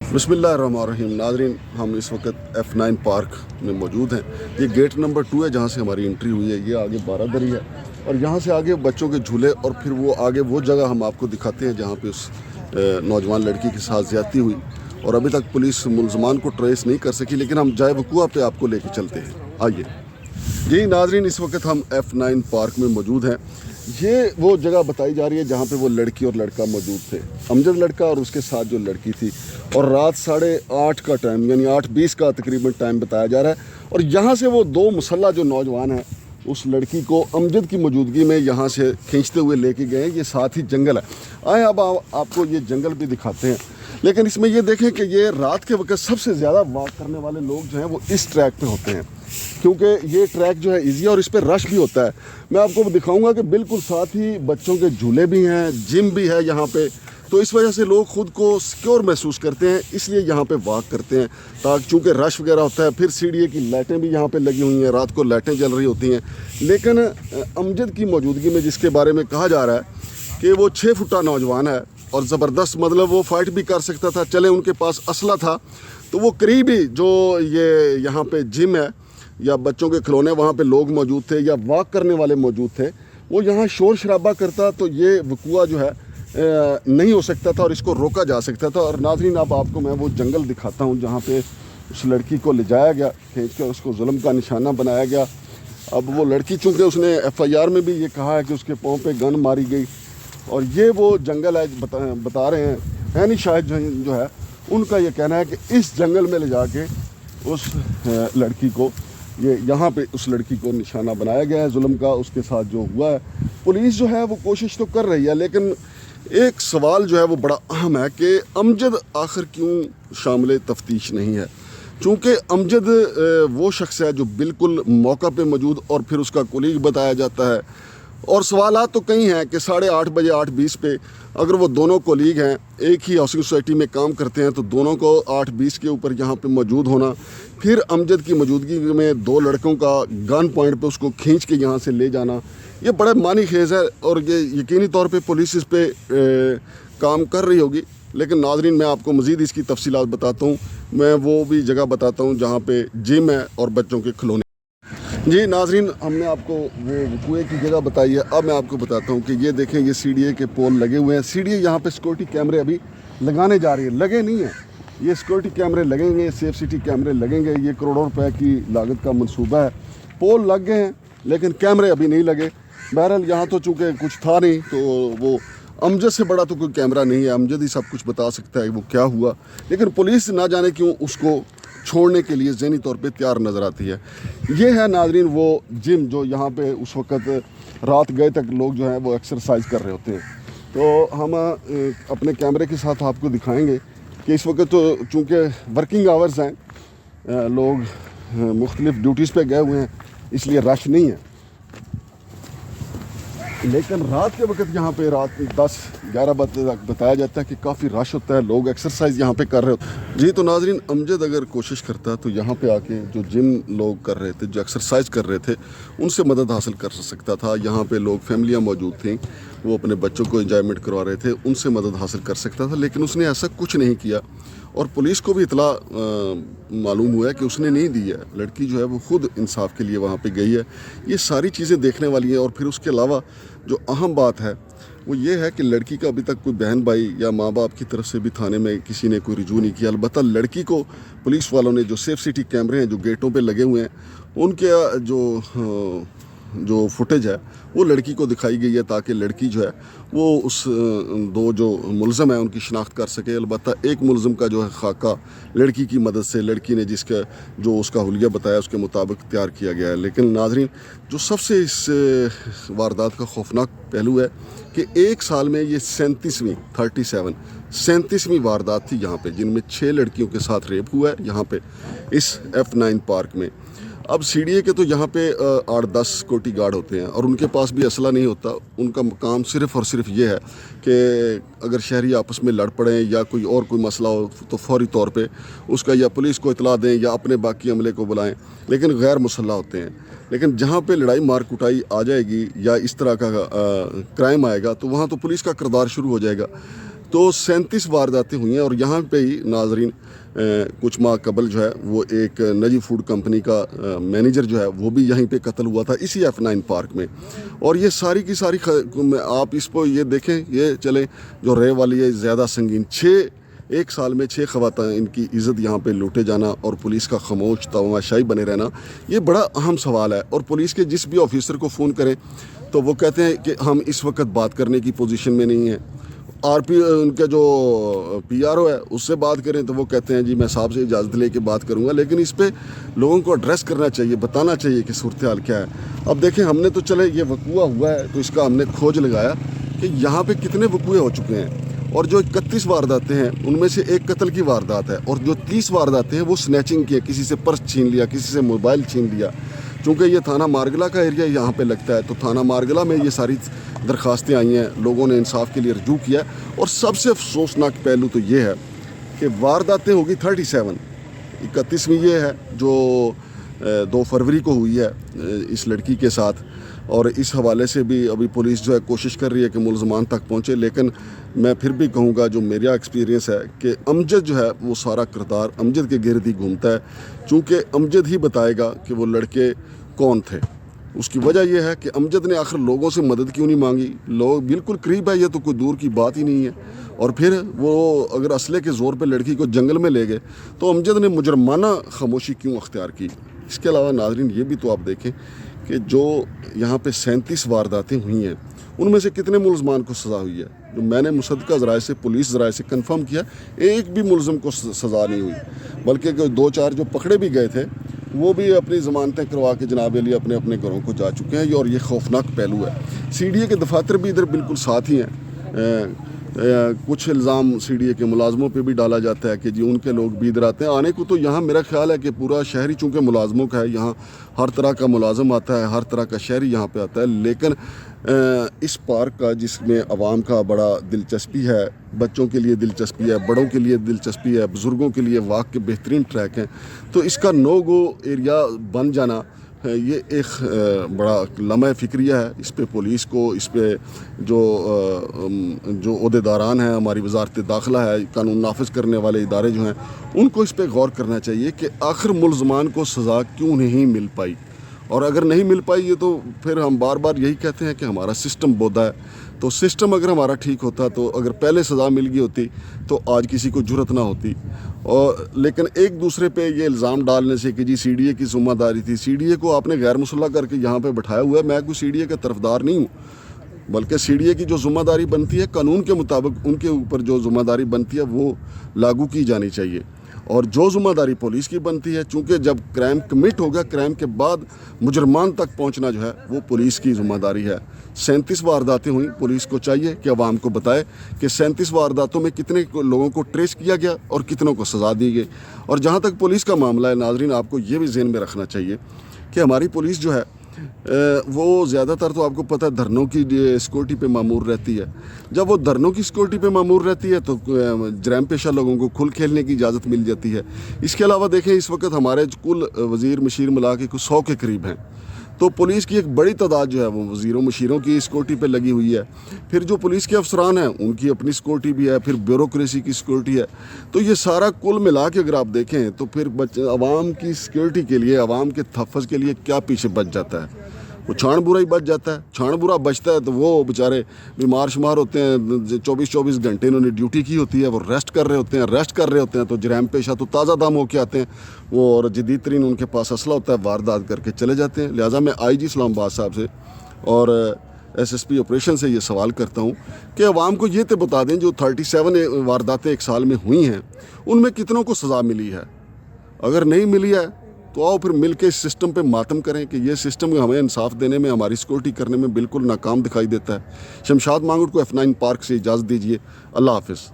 बिस्मिल्लाहिर्रहमानिर्रहीम। नाज़रीन, हम इस वक्त F9 पार्क में मौजूद हैं। ये गेट नंबर 2 है जहाँ से हमारी एंट्री हुई है। ये आगे बारादरी है और यहाँ से आगे बच्चों के झूले और फिर वो आगे वो जगह हम आपको दिखाते हैं जहाँ पे उस नौजवान लड़की के साथ ज़्यादती हुई और अभी तक पुलिस मुल्ज़मान को ट्रेस नहीं कर सकी, लेकिन हम जाए वक़ूआ पे आपको लेके चलते हैं। आइए जी नाज़रीन, इस वक्त हम F9 पार्क में मौजूद हैं। ये वो जगह बताई जा रही है जहाँ पे वो लड़की और लड़का मौजूद थे, अमजद लड़का और उसके साथ जो लड़की थी, और रात 8:30 का टाइम यानी 8:20 का तकरीबन टाइम बताया जा रहा है। और यहाँ से वो दो मुसल्ला जो नौजवान हैं उस लड़की को अमजद की मौजूदगी में यहाँ से खींचते हुए लेके गए। ये साथ ही जंगल है। आए अब आपको ये जंगल भी दिखाते हैं, लेकिन इसमें ये देखें कि ये रात के वक्त सबसे ज़्यादा वॉक करने वाले लोग जो हैं वो इस ट्रैक पे होते हैं, क्योंकि ये ट्रैक जो है इजी है और इस पर रश भी होता है। मैं आपको दिखाऊंगा कि बिल्कुल साथ ही बच्चों के झूले भी हैं, जिम भी है यहाँ पे, तो इस वजह से लोग खुद को सिक्योर महसूस करते हैं, इसलिए यहाँ पे वॉक करते हैं। ताकि चूँकि रश वगैरह होता है, फिर सीढ़ी की लाइटें भी यहाँ पे लगी हुई हैं, रात को लाइटें जल रही होती हैं। लेकिन अमजद की मौजूदगी में जिसके बारे में कहा जा रहा है कि वो 6 फुटा नौजवान है और ज़बरदस्त, मतलब वो फाइट भी कर सकता था, चले उनके पास असला था, तो वो करीब ही जो ये यहाँ पे जिम है या बच्चों के खिलौने वहाँ पे लोग मौजूद थे या वॉक करने वाले मौजूद थे, वो यहाँ शोर शराबा करता तो ये वक़ूआ जो है नहीं हो सकता था और इसको रोका जा सकता था। और नाज़रीन, अब आपको मैं वो जंगल दिखाता हूँ जहाँ पे उस लड़की को ले जाया गया, खींच कर उसको जुल्म का निशाना बनाया गया। अब वो लड़की, चूँकि उसने FIR में भी ये कहा है कि उसके पाँव पे गन मारी गई, और ये वो जंगल है बता रहे हैं हैनी शाहिद जो है, उनका ये कहना है कि इस जंगल में ले जाके उस लड़की को यहाँ पे उस लड़की को निशाना बनाया गया है जुल्म का, उसके साथ जो हुआ है। पुलिस जो है वो कोशिश तो कर रही है, लेकिन एक सवाल जो है वो बड़ा अहम है कि अमजद आखिर क्यों शामिल तफ्तीश नहीं है। चूँकि अमजद वो शख्स है जो बिल्कुल मौका पे मौजूद और फिर उसका कोलीग बताया जाता है, और सवालात तो कई हैं कि 8:30 बजे 8:20 पे अगर वो दोनों कोलीग हैं, एक ही हाउसिंग सोसाइटी में काम करते हैं, तो दोनों को 8:20 के ऊपर यहाँ पे मौजूद होना, फिर अमजद की मौजूदगी में 2 लड़कों का गन पॉइंट पे उसको खींच के यहाँ से ले जाना, ये बड़ा मानी खेज़ है और ये यकीनी तौर पे पुलिस इस पे काम कर रही होगी। लेकिन नाज़रीन, मैं आपको मज़ीद इसकी तफसीलात बताता हूँ। मैं वो भी जगह बताता हूँ जहाँ पे जिम है और बच्चों के खिलौने। जी नाज़रीन, हमने आपको वो कुएँ की जगह बताई है। अब मैं आपको बताता हूँ कि ये देखें, ये CDA के पोल लगे हुए हैं। CDA यहाँ पे सिक्योरिटी कैमरे अभी लगाने जा रही है, लगे नहीं हैं। ये सिक्योरिटी कैमरे लगेंगे, सेफ सिटी कैमरे लगेंगे। ये करोड़ों रुपए की लागत का मंसूबा है। पोल लग गए हैं लेकिन कैमरे अभी नहीं लगे। बहरहाल यहाँ तो चूँकि कुछ था नहीं, तो वो अमजद से बड़ा तो कोई कैमरा नहीं है, अमजद ही सब कुछ बता सकता है वो क्या हुआ। लेकिन पुलिस ना जाने क्यों उसको छोड़ने के लिए ज़हनी तौर पे तैयार नज़र आती है। ये है नाज़रीन वो जिम जो यहाँ पे उस वक़्त रात गए तक लोग जो हैं वो एक्सरसाइज कर रहे होते हैं। तो हम अपने कैमरे के साथ आपको दिखाएंगे कि इस वक्त तो चूँकि वर्किंग आवर्स हैं, लोग मुख्तलिफ ड्यूटीज़ पे गए हुए हैं, इसलिए रश नहीं है। लेकिन रात के वक्त यहाँ पे रात 10-11 बजे तक बताया जाता है कि काफ़ी रश होता है, लोग एक्सरसाइज यहाँ पे कर रहे होते हैं। जी तो नाज़रीन, अमजद अगर कोशिश करता तो यहाँ पे आके जो जिम लोग कर रहे थे, जो एक्सरसाइज कर रहे थे, उनसे मदद हासिल कर सकता था। यहाँ पे लोग, फैमिलियाँ मौजूद थीं, वो अपने बच्चों को एंजॉयमेंट करवा रहे थे, उनसे मदद हासिल कर सकता था, लेकिन उसने ऐसा कुछ नहीं किया। और पुलिस को भी इतला मालूम हुआ है कि उसने नहीं दी है। लड़की जो है वो खुद इंसाफ के लिए वहाँ पे गई है। ये सारी चीज़ें देखने वाली हैं। और फिर उसके अलावा जो अहम बात है वो ये है कि लड़की का अभी तक कोई बहन भाई या माँ बाप की तरफ से भी थाने में किसी ने कोई रिजू नहीं किया। अलबत्ता लड़की को पुलिस वालों ने, जो सेफ सिटी कैमरे हैं जो गेटों पर लगे हुए हैं, उनके जो फुटेज है वो लड़की को दिखाई गई है, ताकि लड़की जो है वो उस 2 जो मुलज़म है उनकी शिनाख्त कर सके। अलबत्ता एक मुलज़म का जो है खाका लड़की की मदद से, लड़की ने जिसका जो उसका हुलिया बताया उसके मुताबिक तैयार किया गया है। लेकिन नाज़रीन, जो सबसे इस वारदात का खौफनाक पहलू है कि 1 साल में ये 37वीं वारदात थी यहाँ पे, जिनमें 6 लड़कियों के साथ रेप हुआ है यहाँ पे इस F9 पार्क में। अब CDA के तो यहाँ पे 8-10 सिक्योरिटी गार्ड होते हैं और उनके पास भी असला नहीं होता। उनका काम सिर्फ़ और सिर्फ ये है कि अगर शहरी आपस में लड़ पड़ें या कोई मसला हो तो फौरी तौर पे उसका या पुलिस को इतला दें या अपने बाकी अमले को बुलाएं, लेकिन गैर मुसल्लह होते हैं। लेकिन जहाँ पे लड़ाई मार कुटाई आ जाएगी या इस तरह का क्राइम आएगा तो वहाँ तो पुलिस का किरदार शुरू हो जाएगा। تو 37 وارداتیں ہوئی ہیں. اور یہاں پہ ہی ناظرین کچھ ماہ قبل جو ہے وہ ایک نجی فوڈ کمپنی کا مینیجر جو ہے وہ بھی یہیں پہ قتل ہوا تھا اسی F9 پارک میں. اور یہ ساری کی ساری آپ اس کو یہ دیکھیں, یہ چلیں جو رے والی ہے زیادہ سنگین. ایک سال میں 6 خواتین ان کی عزت یہاں پہ لوٹے جانا اور پولیس کا خاموش تماشائی بنے رہنا, یہ بڑا اہم سوال ہے. اور پولیس کے جس بھی آفیسر کو فون کریں تو وہ کہتے ہیں کہ ہم اس وقت بات کرنے کی پوزیشن میں نہیں ہیں. ان کے جو PRO ہے اس سے بات کریں تو وہ کہتے ہیں جی میں صاحب سے اجازت لے کے بات کروں گا. لیکن اس پہ لوگوں کو ایڈریس کرنا چاہیے, بتانا چاہیے کہ صورتحال کیا ہے. اب دیکھیں ہم نے تو چلے یہ وقوع ہوا ہے تو اس کا ہم نے کھوج لگایا کہ یہاں پہ کتنے وقوع ہو چکے ہیں. اور جو 31 وارداتیں ہیں ان میں سے ایک قتل کی واردات ہے, اور جو 30 وارداتیں ہیں وہ سنیچنگ کی ہے, کسی سے پرس چھین لیا, کسی سے موبائل چھین لیا. چونکہ یہ تھانہ مارگلا کا ایریا یہاں پہ لگتا ہے تو تھانہ مارگلا میں یہ ساری درخواستیں آئی ہیں, لوگوں نے انصاف کے لیے رجوع کیا. اور سب سے افسوسناک پہلو تو یہ ہے کہ وارداتیں ہوگی 37. 31ویں یہ ہے جو 2 فروری کو ہوئی ہے اس لڑکی کے ساتھ. اور اس حوالے سے بھی ابھی پولیس جو ہے کوشش کر رہی ہے کہ ملزمان تک پہنچے. لیکن میں پھر بھی کہوں گا جو میرا ایکسپیرینس ہے کہ امجد جو ہے وہ سارا کردار امجد کے گرد ہی گھومتا ہے, چونکہ امجد ہی بتائے گا کہ وہ لڑکے کون تھے. اس کی وجہ یہ ہے کہ امجد نے آخر لوگوں سے مدد کیوں نہیں مانگی. لوگ بالکل قریب ہے, یہ تو کوئی دور کی بات ہی نہیں ہے. اور پھر وہ اگر اسلحے کے زور پہ لڑکی کو جنگل میں لے گئے تو امجد نے مجرمانہ خاموشی کیوں اختیار کی. اس کے علاوہ ناظرین یہ بھی تو آپ دیکھیں کہ جو یہاں پہ 37 وارداتیں ہوئی ہیں ان میں سے کتنے ملزمان کو سزا ہوئی ہے. جو میں نے مصدقہ ذرائع سے, پولیس ذرائع سے کنفرم کیا, ایک بھی ملزم کو سزا نہیں ہوئی. بلکہ 2-4 جو پکڑے بھی گئے تھے وہ بھی اپنی ضمانتیں کروا کے جناب علی اپنے اپنے گھروں کو جا چکے ہیں. اور یہ خوفناک پہلو ہے. CDA کے دفاتر بھی ادھر بالکل ساتھ ہی ہیں. کچھ الزام CDA کے ملازموں پہ بھی ڈالا جاتا ہے کہ جی ان کے لوگ بھی ادھر آتے ہیں. آنے کو تو یہاں میرا خیال ہے کہ پورا شہری چونکہ ملازموں کا ہے, یہاں ہر طرح کا ملازم آتا ہے, ہر طرح کا شہری یہاں پہ آتا ہے. لیکن اس پارک کا جس میں عوام کا بڑا دلچسپی ہے, بچوں کے لیے دلچسپی ہے, بڑوں کے لیے دلچسپی ہے, بزرگوں کے لیے واک کے بہترین ٹریک ہیں, تو اس کا نو گو ایریا بن جانا یہ ایک بڑا لمحہ فکریہ ہے. اس پہ پولیس کو, اس پہ جو عہدیداران ہیں, ہماری وزارت داخلہ ہے, قانون نافذ کرنے والے ادارے جو ہیں, ان کو اس پہ غور کرنا چاہیے کہ آخر ملزمان کو سزا کیوں نہیں مل پائی. اور اگر نہیں مل پائی یہ تو پھر ہم بار بار یہی کہتے ہیں کہ ہمارا سسٹم بودا ہے. تو سسٹم اگر ہمارا ٹھیک ہوتا تو اگر پہلے سزا مل گئی ہوتی تو آج کسی کو جرأت نہ ہوتی. لیکن ایک دوسرے پہ یہ الزام ڈالنے سے کہ جی CDA کی ذمہ داری تھی, CDA کو آپ نے غیر مسلح کر کے یہاں پہ بٹھایا ہوا ہے. میں کوئی CDA کا طرفدار نہیں ہوں, بلکہ CDA کی جو ذمہ داری بنتی ہے قانون کے مطابق ان کے اوپر جو ذمہ داری بنتی ہے وہ لاگو کی جانی چاہیے. اور جو ذمہ داری پولیس کی بنتی ہے, چونکہ جب کرائم کمٹ ہوگا, کرائم کے بعد مجرمان تک پہنچنا جو ہے وہ پولیس کی ذمہ داری ہے. 37 وارداتیں ہوئیں, پولیس کو چاہیے کہ عوام کو بتائے کہ 37 وارداتوں میں کتنے لوگوں کو ٹریس کیا گیا اور کتنوں کو سزا دی گئی. اور جہاں تک پولیس کا معاملہ ہے ناظرین, آپ کو یہ بھی ذہن میں رکھنا چاہیے کہ ہماری پولیس جو ہے وہ زیادہ تر تو آپ کو پتہ ہے دھرنوں کی سیکورٹی پہ مامور رہتی ہے. جب وہ دھرنوں کی سیکورٹی پہ مامور رہتی ہے تو جرائم پیشہ لوگوں کو کھل کھیلنے کی اجازت مل جاتی ہے. اس کے علاوہ دیکھیں اس وقت ہمارے کل وزیر مشیر ملا کے کچھ 100 کے قریب ہیں, تو پولیس کی ایک بڑی تعداد جو ہے وہ وزیروں مشیروں کی سیکورٹی پہ لگی ہوئی ہے. پھر جو پولیس کے افسران ہیں ان کی اپنی سیکورٹی بھی ہے, پھر بیوروکریسی کی سیکورٹی ہے. تو یہ سارا کل ملا کے اگر آپ دیکھیں تو پھر عوام کی سیکورٹی کے لیے, عوام کے تحفظ کے لیے کیا پیچھے بچ جاتا ہے؟ وہ چھان برا ہی بچ جاتا ہے. چھان برا بچتا ہے تو وہ بیچارے بیمار شمار ہوتے ہیں, 24 گھنٹے انہوں نے ڈیوٹی کی ہوتی ہے, وہ ریسٹ کر رہے ہوتے ہیں تو جرائم پیشہ تو تازہ دم ہو کے آتے ہیں وہ, اور جدید ترین ان کے پاس اسلحہ ہوتا ہے, واردات کر کے چلے جاتے ہیں. لہٰذا میں IG اسلام آباد صاحب سے اور SSP آپریشن سے یہ سوال کرتا ہوں کہ عوام کو یہ تو بتا دیں جو 37 وارداتیں ایک سال میں ہوئی ہیں ان میں کتنوں کو سزا ملی ہے. اگر نہیں ملی ہے تو آؤ پھر مل کے اس سسٹم پہ ماتم کریں کہ یہ سسٹم ہمیں انصاف دینے میں, ہماری سیکورٹی کرنے میں بالکل ناکام دکھائی دیتا ہے. شمشاد مانگٹ کو F9 پارک سے اجازت دیجیے. اللہ حافظ.